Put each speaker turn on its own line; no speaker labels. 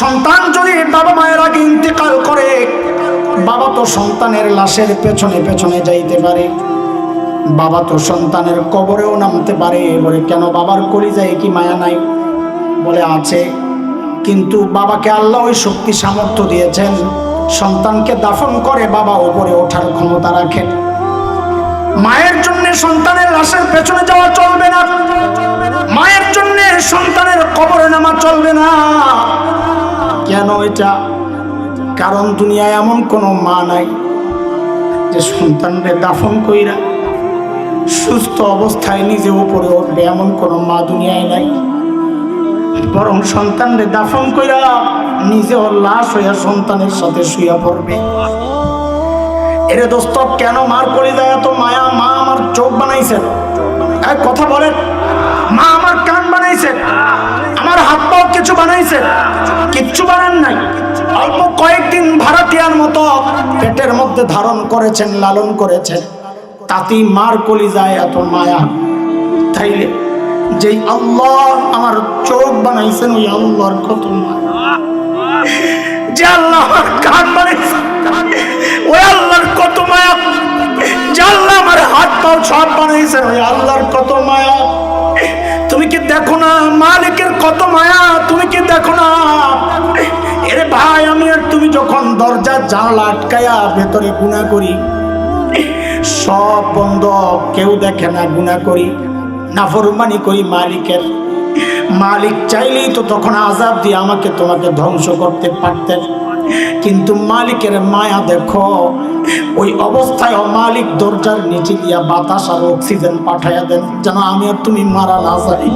সন্তান যদি বাবা মায়ের আগে ইন্তেকাল করে, বাবা তো সন্তানের লাশের পেছনে পেছনে যাইতে পারে, বাবা তো সন্তানের কবরেও নামতে পারে। বলে কেন, বাবার কলিজায় কি মায়া নাই? বলে আছে, কিন্তু বাবাকে আল্লাহ ওই শক্তি সামর্থ্য দিয়েছেন, সন্তানকে দাফন করে বাবা উপরে ওঠার ক্ষমতা রাখেন। মায়ের জন্য সন্তানের লাশের পেছনে যাওয়া চলবে না, মায়ের জন্য সন্তানের কবরে নামা চলবে না। কেন এটা? কারণ দুনিয়ায় এমন কোনো মা নাই যে সন্তানকে দাফন কইরা সুস্থ অবস্থায় নিজে উপরে উঠবে, এমন কোনো মা দুনিয়ায় নাই। বরং সন্তানকে দাফন কইরা নিজে ওর লাশ হইয়া সন্তানের সাথে শুইয়া পড়বে। এরে দোস্ত, কেন মার কলিজায় এত মায়া? মা আমার চোখ বানাইছেন, এক কথা বলেন, মা আমার কান বানাইছেন, আমার হাত পাও কিছু বানাইছেন? কিচ্ছু বানান নাই। অল্প কয়েকদিন ভাড়াটিয়ার মতো পেটের মধ্যে ধারণ করেছেন, লালন করেছেন, তাতেই মার কলিজায় এত মায়া। তাইলে যেই আল্লাহ আমার চোখ বানাইছেন, ওই আল্লাহর কত মায়া। যে আল্লাহ আমার কান বানাইছেন, ওই আল্লাহর কত মায়া। যে আল্লাহ আমার হাত পাও সব বানাইছেন, ওই আল্লাহর কত মায়া। তুমি কি দেখো না মালিকের কত মায়া? তুমি কি দেখো না? এরে ভাই, আমি আর তুমি যখন দরজা জানালা আটকায়া ভেতরে গুনাহ করি, সব বন্ধ, কেউ দেখে না, গুনাহ করি, নাফরমানি করি মালিকের। মালিক চাইলেই তো তখন আযাব দিয়ে আমাকে তোমাকে ধ্বংস করতে পারতেন, কিন্তু মালিকের মায়া দেখো। ওই অবস্থায় মালিক দরজার নিচে দিয়া বাতাস আর অক্সিজেন পাঠাইয়া দেন, যেন আমি আর তুমি মারা না যাই।